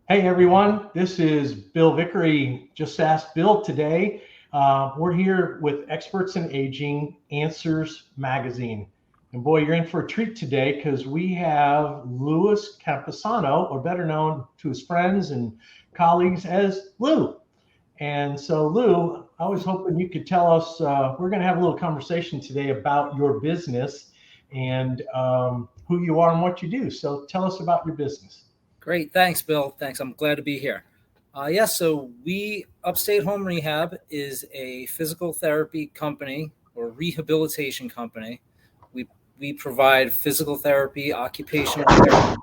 Hey everyone, this is Bill Vickery. Just Ask Bill today. We're here with Experts in Aging Answers Magazine. And boy, you're in for a treat today because we have Louis Camposano, or better known to his friends and colleagues as Lou. And so, Lou, I was hoping you could tell us. We're going to have a little conversation today about your business and who you are and what you do. So, tell us about your business. Great. Thanks, Bill. Thanks. I'm glad to be here. So Upstate Home Rehab is a physical therapy company or rehabilitation company. We, we provide physical therapy, occupational therapy,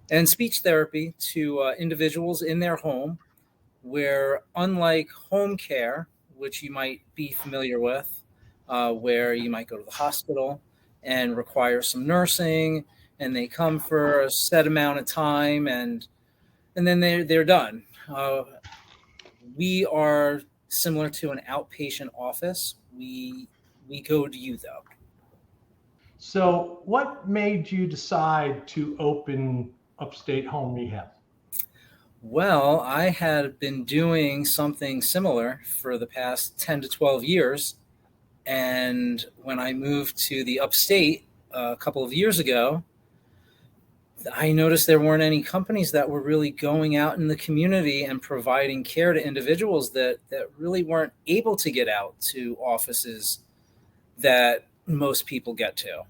and speech therapy to individuals in their home where, unlike home care, which you might be familiar with, where you might go to the hospital and require some nursing, and they come for a set amount of time, and then they're done. We are similar to an outpatient office. We go to you though. So, what made you decide to open Upstate Home Rehab? Well, I had been doing something similar for the past 10 to 12 years. And when I moved to the upstate a couple of years ago, I noticed there weren't any companies that were really going out in the community and providing care to individuals that really weren't able to get out to offices that most people get to.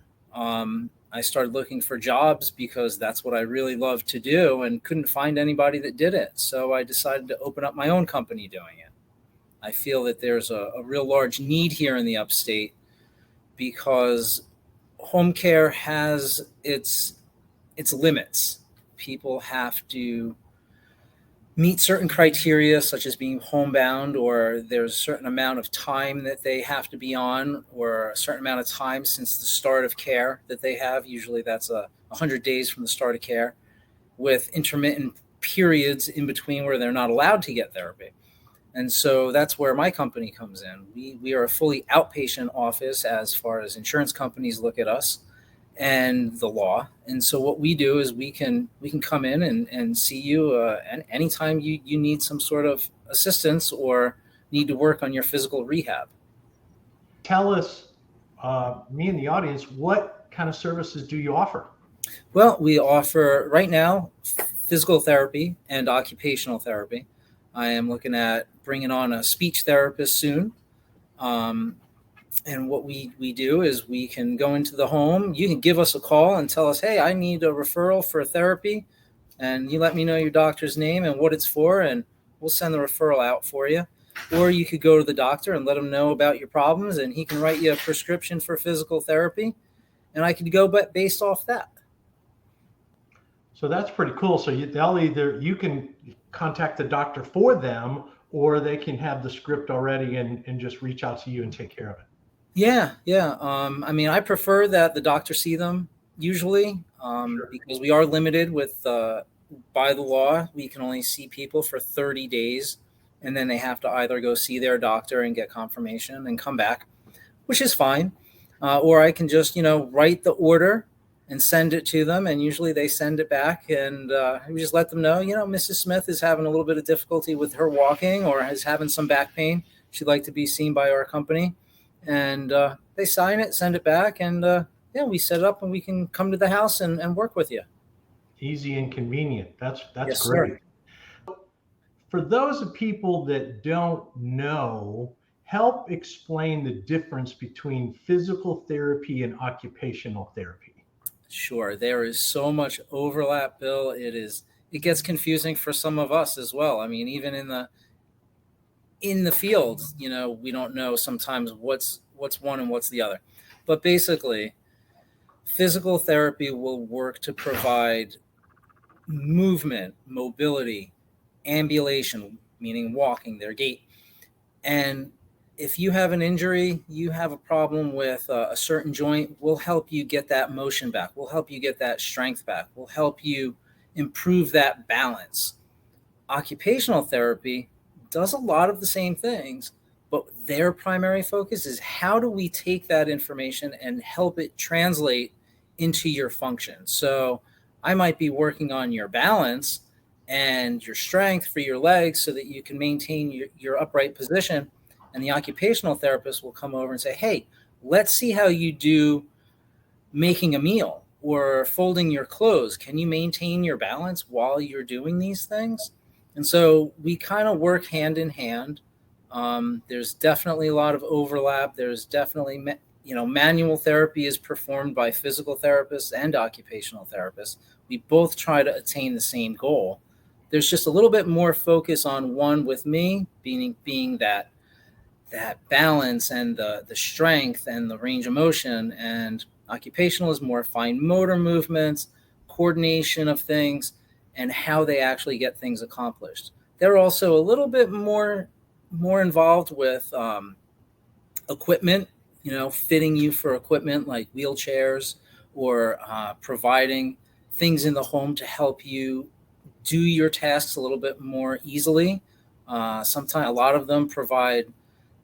I started looking for jobs because that's what I really love to do and couldn't find anybody that did it. So I decided to open up my own company doing it. I feel that there's a real large need here in the upstate because home care has its limits. People have to meet certain criteria, such as being homebound, or there's a certain amount of time that they have to be on, or a certain amount of time since the start of care that they have. Usually that's 100 days from the start of care, with intermittent periods in between where they're not allowed to get therapy. And so that's where my company comes in. We are a fully outpatient office as far as insurance companies look at us and the law. And so what we do is we can come in and see you anytime you need some sort of assistance or need to work on your physical rehab. Tell us, me and the audience, what kind of services do you offer? Well, we offer right now physical therapy and occupational therapy. I am looking at bringing on a speech therapist soon. Um, and what we do is we can go into the home. You can give us a call and tell us, hey, I need a referral for therapy. And you let me know your doctor's name and what it's for, and we'll send the referral out for you. Or you could go to the doctor and let him know about your problems, and he can write you a prescription for physical therapy. And I could go based off that. So that's pretty cool. So they'll either you can contact the doctor for them, or they can have the script already and just reach out to you and take care of it. Yeah. I prefer that the doctor see them usually, Sure. because we are limited with by the law. We can only see people for 30 days, and then they have to either go see their doctor and get confirmation and come back, which is fine. Or I can just write the order and send it to them, and usually they send it back, and we just let them know, Mrs. Smith is having a little bit of difficulty with her walking or is having some back pain. She'd like to be seen by our company, and they sign it, send it back, and we set it up, and we can come to the house and work with you. Easy and convenient. That's Yes, sir. great. For those of people that don't know, help explain the difference between physical therapy and occupational therapy. Sure. There is so much overlap, Bill. It gets confusing for some of us as well. I mean, even in the field, we don't know sometimes what's one and what's the other. But basically, physical therapy will work to provide movement, mobility, ambulation, meaning walking, their gait. And if you have an injury, you have a problem with a certain joint, we'll help you get that motion back. We'll help you get that strength back. We'll help you improve that balance. Occupational therapy does a lot of the same things, but their primary focus is how do we take that information and help it translate into your function. So I might be working on your balance, and your strength for your legs so that you can maintain your upright position. And the occupational therapist will come over and say, hey, let's see how you do making a meal or folding your clothes. Can you maintain your balance while you're doing these things? And so we kind of work hand in hand. There's definitely a lot of overlap. There's definitely, manual therapy is performed by physical therapists and occupational therapists. We both try to attain the same goal. There's just a little bit more focus on one with me being that balance and the strength and the range of motion, and occupational is more fine motor movements, coordination of things, and how they actually get things accomplished. They're also a little bit more involved with equipment, fitting you for equipment like wheelchairs, or providing things in the home to help you do your tasks a little bit more easily. Sometimes a lot of them provide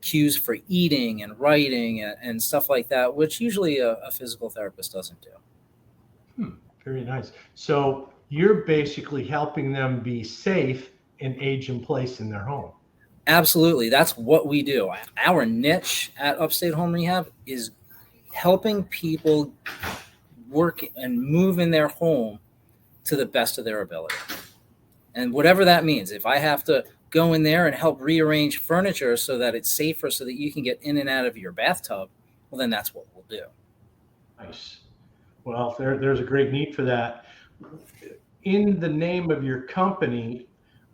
cues for eating and writing and stuff like that, which usually a physical therapist doesn't do. Very nice. So you're basically helping them be safe and age in place in their home. Absolutely. That's what we do. Our niche at Upstate Home Rehab is helping people work and move in their home to the best of their ability. And whatever that means, if I have to go in there and help rearrange furniture so that it's safer so that you can get in and out of your bathtub, well, then that's what we'll do. Nice. Well, there's a great need for that. In the name of your company,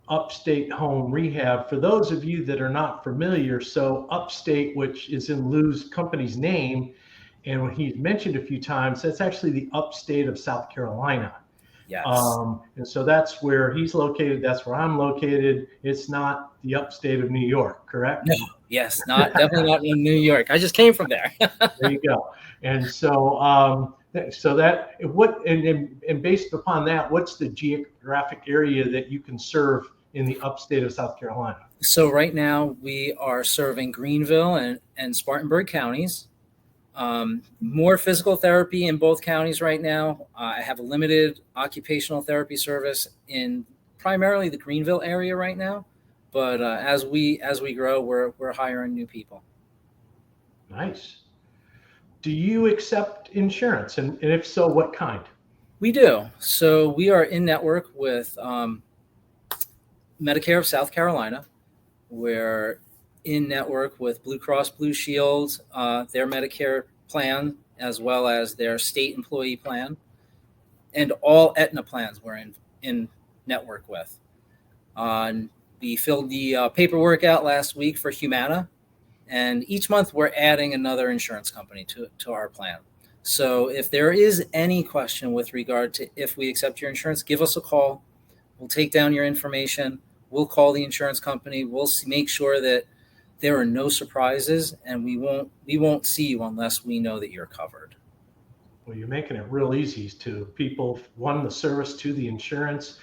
Upstate Home Rehab, for those of you that are not familiar, so Upstate, which is in Lou's company's name, and when he's mentioned a few times, that's actually the upstate of South Carolina. Yes. And so that's where he's located. That's where I'm located. It's not the upstate of New York, correct? No. Yes, definitely not in New York. I just came from there. There you go. And so, and based upon that, what's the geographic area that you can serve in the upstate of South Carolina? So right now we are serving Greenville and Spartanburg counties. More physical therapy in both counties right now. I have a limited occupational therapy service in primarily the Greenville area right now, but as we grow, we're hiring new people. Nice. Do you accept insurance, and if so, what kind? We do. So we are in network with Medicare of South Carolina. We're in network with Blue Cross Blue Shield, their Medicare plan, as well as their state employee plan, and all Aetna plans we're in network with. We filled the paperwork out last week for Humana, and each month we're adding another insurance company to our plan. So if there is any question with regard to if we accept your insurance, give us a call. We'll take down your information. We'll call the insurance company. We'll make sure that there are no surprises, and we won't see you unless we know that you're covered. Well, you're making it real easy to people. One, the service; two, the insurance.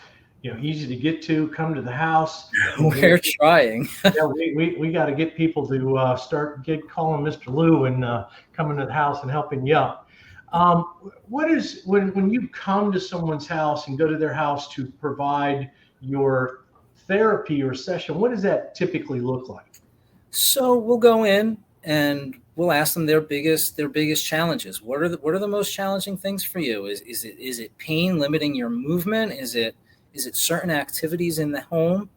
Easy to get to. Come to the house. We're trying. Yeah, we got to get people to start calling Mr. Lou and coming to the house and helping you up. What is when you come to someone's house and go to their house to provide your therapy or session? What does that typically look like? So we'll go in and we'll ask them their biggest challenges. What are the most challenging things for you? Is it pain limiting your movement? Is it certain activities in the home?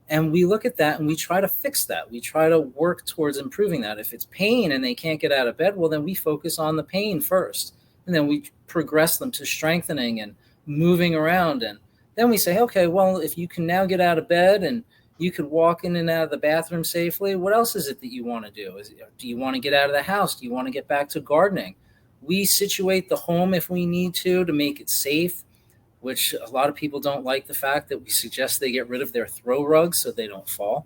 And we look at that and we try to fix that. We try to work towards improving that. If it's pain and they can't get out of bed, well, then we focus on the pain first. And then we progress them to strengthening and moving around. And then we say, okay, well, if you can now get out of bed and you could walk in and out of the bathroom safely, what else is it that you want to do? Do you want to get out of the house? Do you want to get back to gardening? We situate the home if we need to make it safe, which a lot of people don't like the fact that we suggest they get rid of their throw rugs so they don't fall.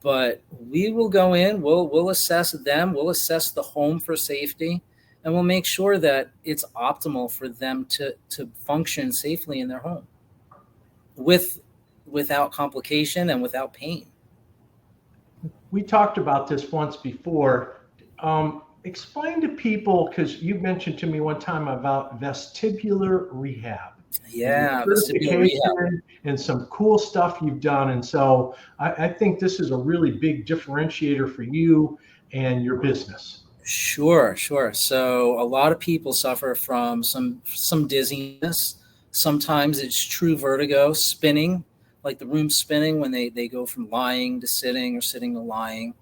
But we will go in, we'll assess them, we'll assess the home for safety, and we'll make sure that it's optimal for them to function safely in their home without complication and without pain. We talked about this once before. Explain to people, because you mentioned to me one time about vestibular rehab. Yeah, vestibular rehab. certification and some cool stuff you've done. And so I think this is a really big differentiator for you and your business. Sure, sure. So a lot of people suffer from some dizziness. Sometimes it's true vertigo, spinning, like the room spinning when they go from lying to sitting or sitting to lying.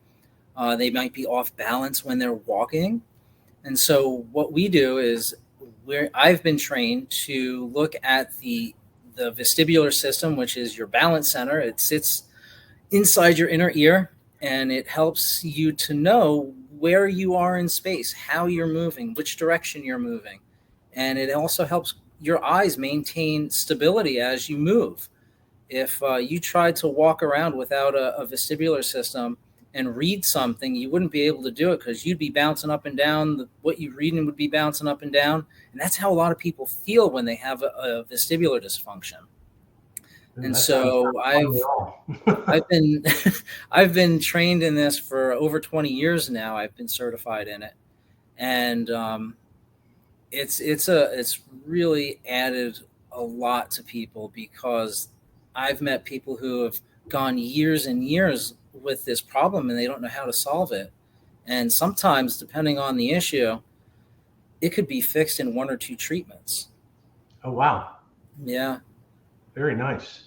They might be off balance when they're walking. And so what we do is I've been trained to look at the vestibular system, which is your balance center. It sits inside your inner ear, and it helps you to know where you are in space, how you're moving, which direction you're moving. And it also helps your eyes maintain stability as you move. If you tried to walk around without a vestibular system and read something, you wouldn't be able to do it because you'd be bouncing up and down. What you're reading would be bouncing up and down. And that's how a lot of people feel when they have a vestibular dysfunction. And so I've been I've been trained in this for over 20 years now. I've been certified in it, and it's really added a lot to people because I've met people who have gone years and years with this problem and they don't know how to solve it. And sometimes, depending on the issue, it could be fixed in 1 or 2 treatments. Oh, wow. Yeah. Very nice.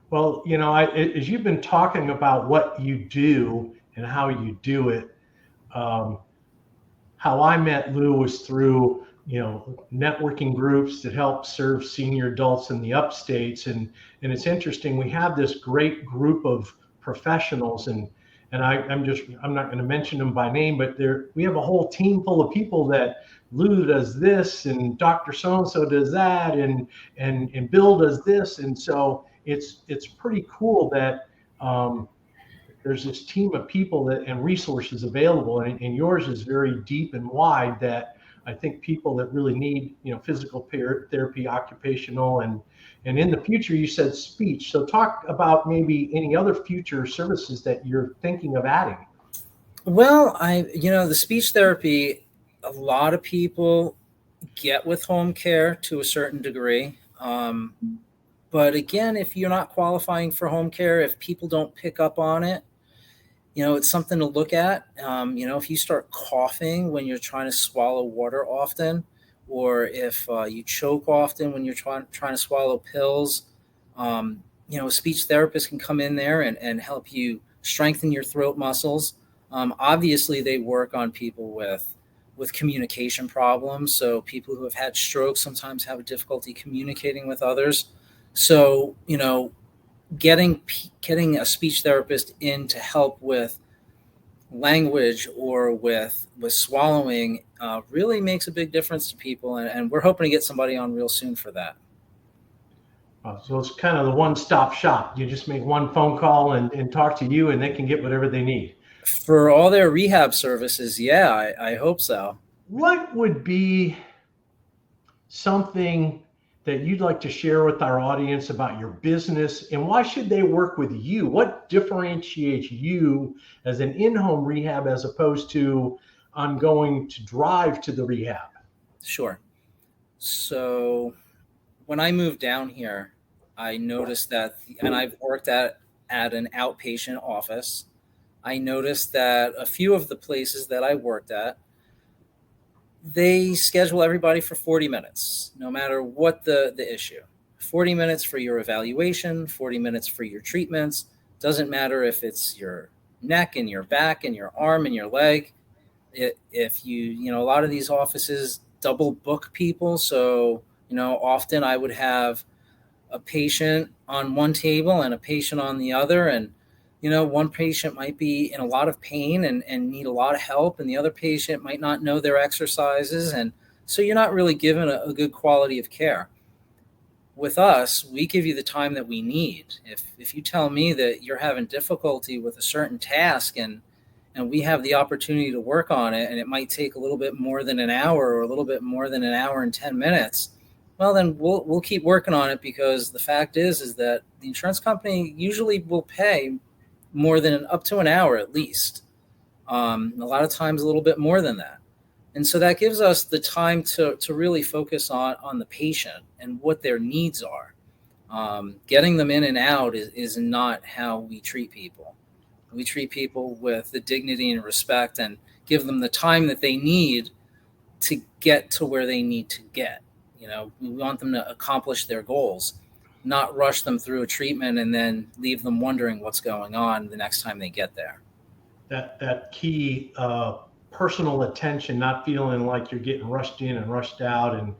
Well, as you've been talking about what you do and how you do it, how I met Lou was through, networking groups that help serve senior adults in the upstates. And it's interesting, we have this great group of professionals and I'm not going to mention them by name, but we have a whole team full of people that Lou does this and Dr. So-and-so does that and Bill does this. And so it's pretty cool that there's this team of people and resources available, and yours is very deep and wide that I think people that really need, physical therapy, occupational, and in the future, you said speech. So talk about maybe any other future services that you're thinking of adding. Well, the speech therapy, a lot of people get with home care to a certain degree. But again, if you're not qualifying for home care, if people don't pick up on it, it's something to look at. If you start coughing when you're trying to swallow water often, or if you choke often when you're trying to swallow pills, a speech therapist can come in there and help you strengthen your throat muscles. Obviously, they work on people with communication problems. So people who have had strokes sometimes have difficulty communicating with others. So, getting a speech therapist in to help with language or with swallowing really makes a big difference to people. And we're hoping to get somebody on real soon for that. So it's kind of the one-stop shop. You just make one phone call and talk to you, and they can get whatever they need. For all their rehab services, yeah, I hope so. What would be something that you'd like to share with our audience about your business, and why should they work with you? What differentiates you as an in-home rehab as opposed to I'm going to drive to the rehab? Sure. So when I moved down here, I noticed that, and I've worked at an outpatient office, I noticed that a few of the places that I worked at, they schedule everybody for 40 minutes, no matter what the issue. 40 minutes for your evaluation, 40 minutes for your treatments. Doesn't matter if it's your neck and your back and your arm and your leg. If a lot of these offices double book people. So, often I would have a patient on one table and a patient on the other. And one patient might be in a lot of pain and need a lot of help, and the other patient might not know their exercises. And so you're not really given a good quality of care. With us, we give you the time that we need. If you tell me that you're having difficulty with a certain task and we have the opportunity to work on it, and it might take a little bit more than an hour or a little bit more than an hour and 10 minutes, well, then we'll keep working on it, because the fact is that the insurance company usually will pay more than up to an hour at least. A lot of times a little bit more than that. And so that gives us the time to really focus on the patient and what their needs are. Getting them in and out is not how we treat people. We treat people with the dignity and respect and give them the time that they need to get to where they need to get. We want them to accomplish their goals, not rush them through a treatment and then leave them wondering what's going on the next time they get there. That key personal attention, not feeling like you're getting rushed in and rushed out, and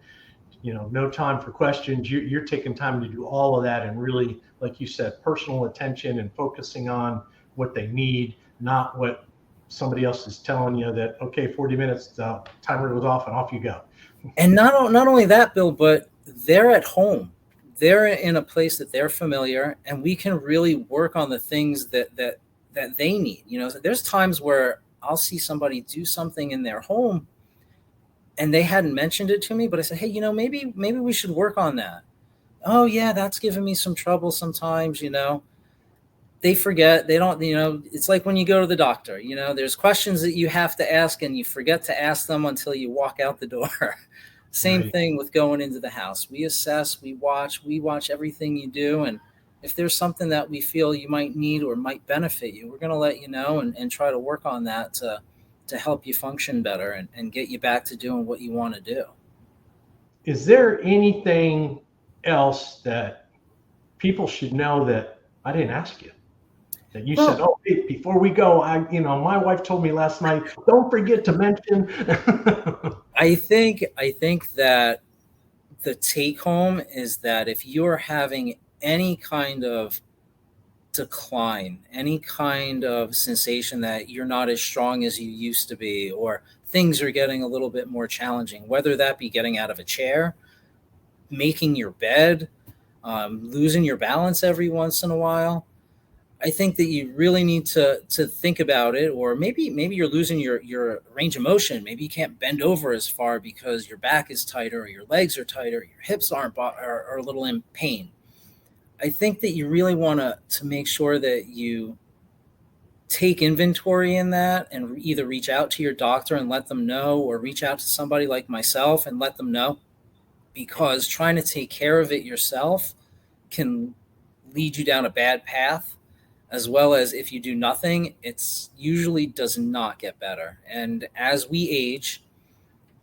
no time for questions. You're taking time to do all of that, and really, like you said, personal attention and focusing on what they need, not what somebody else is telling you that, okay, 40 minutes, the timer goes off and off you go. And not only that, Bill, but they're at home. They're in a place that they're familiar, and we can really work on the things that they need. There's times where I'll see somebody do something in their home and they hadn't mentioned it to me, but I said, hey, maybe we should work on that. Oh yeah, that's giving me some trouble sometimes. They forget. They don't, it's like when you go to the doctor, there's questions that you have to ask and you forget to ask them until you walk out the door. Same Right. thing with going into the house. We assess, we watch everything you do. And if there's something that we feel you might need or might benefit you, we're going to let you know and try to work on that to help you function better and get you back to doing what you want to do. Is there anything else that people should know that I didn't ask you? That you said, oh, hey, before we go, my wife told me last night, don't forget to mention. I think that the take home is that if you're having any kind of decline, any kind of sensation that you're not as strong as you used to be, or things are getting a little bit more challenging, whether that be getting out of a chair, making your bed, losing your balance every once in a while, I think that you really need to think about it. Or maybe you're losing your range of motion. Maybe you can't bend over as far because your back is tighter, or your legs are tighter, or your hips are a little in pain. I think that you really want to make sure that you take inventory in that and either reach out to your doctor and let them know, or reach out to somebody like myself and let them know, because trying to take care of it yourself can lead you down a bad path, as well as if you do nothing, it's usually does not get better. And as we age,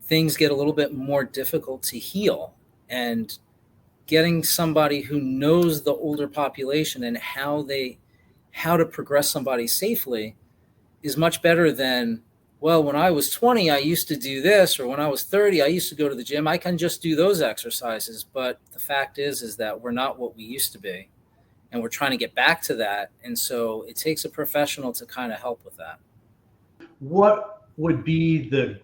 things get a little bit more difficult to heal, and getting somebody who knows the older population and how to progress somebody safely is much better than, well, when I was 20, I used to do this, or when I was 30, I used to go to the gym. I can just do those exercises. But the fact is that we're not what we used to be, and we're trying to get back to that. And so it takes a professional to kind of help with that. What would be the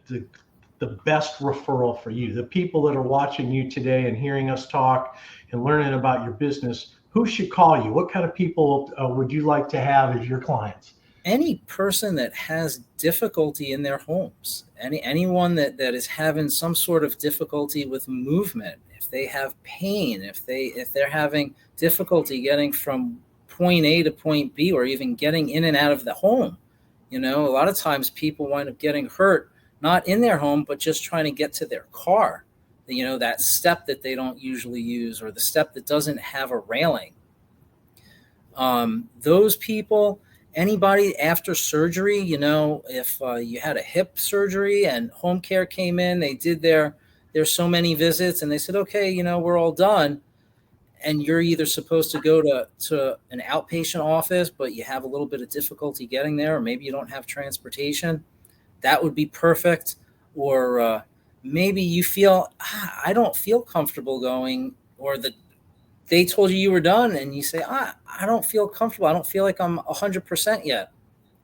best referral for you? The people that are watching you today and hearing us talk and learning about your business, who should call you? What kind of people would you like to have as your clients? Any person that has difficulty in their homes, anyone that is having some sort of difficulty with movement, if they have pain, if they're having difficulty getting from point A to point B, or even getting in and out of the home. A lot of times people wind up getting hurt, not in their home, but just trying to get to their car. That step that they don't usually use, or the step that doesn't have a railing. Those people, anybody after surgery, if you had a hip surgery and home care came in, they did their so many visits and they said, okay, we're all done. And you're either supposed to go to an outpatient office, but you have a little bit of difficulty getting there, or maybe you don't have transportation. That would be perfect. Or maybe you feel, I don't feel comfortable going, or they told you were done and you say, I don't feel comfortable. I don't feel like I'm 100% yet.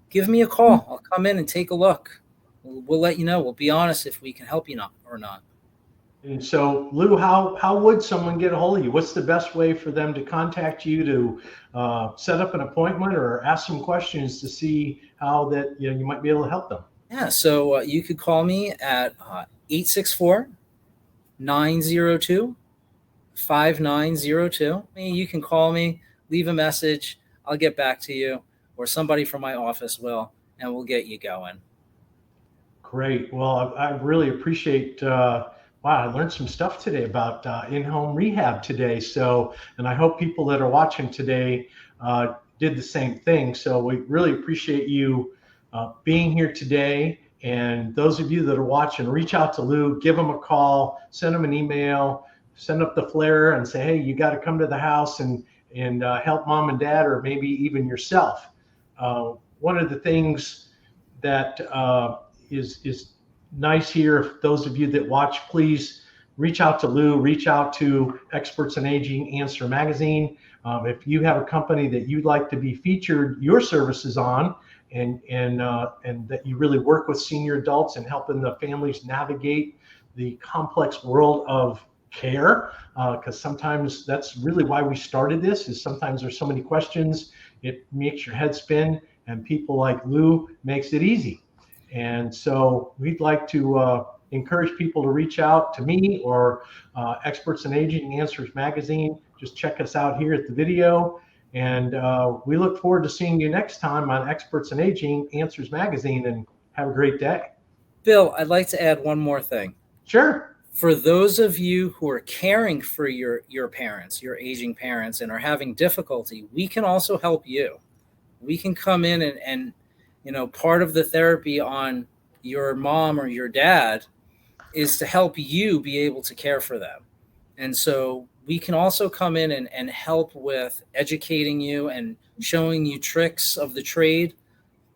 Give me a call. I'll come in and take a look. We'll let you know. We'll be honest if we can help you or not. And so, Lou, how would someone get a hold of you? What's the best way for them to contact you, to set up an appointment or ask some questions to see how that you might be able to help them? Yeah, so you could call me at 864-902-5902. You can call me, leave a message. I'll get back to you, or somebody from my office will, and we'll get you going. Great. Well, I really appreciate. Wow, I learned some stuff today about in-home rehab today. So, and I hope people that are watching today did the same thing. So we really appreciate you being here today. And those of you that are watching, reach out to Lou, give him a call, send him an email, send up the flare, and say, hey, you got to come to the house and help mom and dad, or maybe even yourself. One of the things that is nice here. If those of you that watch, please reach out to Lou, reach out to Experts in Aging Answer Magazine. If you have a company that you'd like to be featured your services on, and that you really work with senior adults and helping the families navigate the complex world of care, because sometimes that's really why we started this, is sometimes there's so many questions, it makes your head spin, and people like Lou makes it easy. And so we'd like to encourage people to reach out to me or Experts in Aging Answers Magazine. Just check us out here at the video. And we look forward to seeing you next time on Experts in Aging Answers Magazine, and have a great day. Bill, I'd like to add one more thing. Sure. For those of you who are caring for your parents, your aging parents, and are having difficulty, we can also help you. We can come in and part of the therapy on your mom or your dad is to help you be able to care for them. And so we can also come in and help with educating you and showing you tricks of the trade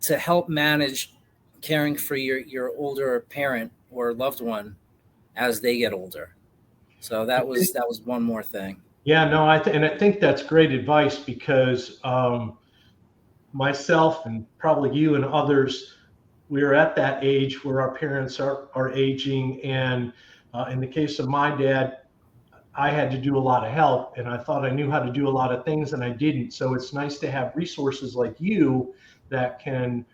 to help manage caring for your older parent or loved one as they get older. So that was one more thing. Yeah, no, I think that's great advice, because myself and probably you and others, we're at that age where our parents are aging. And in the case of my dad, I had to do a lot of help, and I thought I knew how to do a lot of things, and I didn't. So it's nice to have resources like you that can,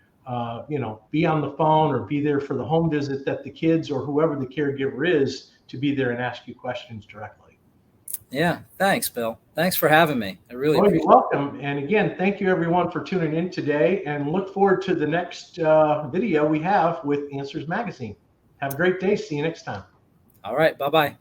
be on the phone or be there for the home visit, that the kids or whoever the caregiver is, to be there and ask you questions directly. Yeah. Thanks, Bill. Thanks for having me. I really appreciate it. You're welcome. And again, thank you everyone for tuning in today, and look forward to the next video we have with Answers Magazine. Have a great day. See you next time. All right. Bye-bye.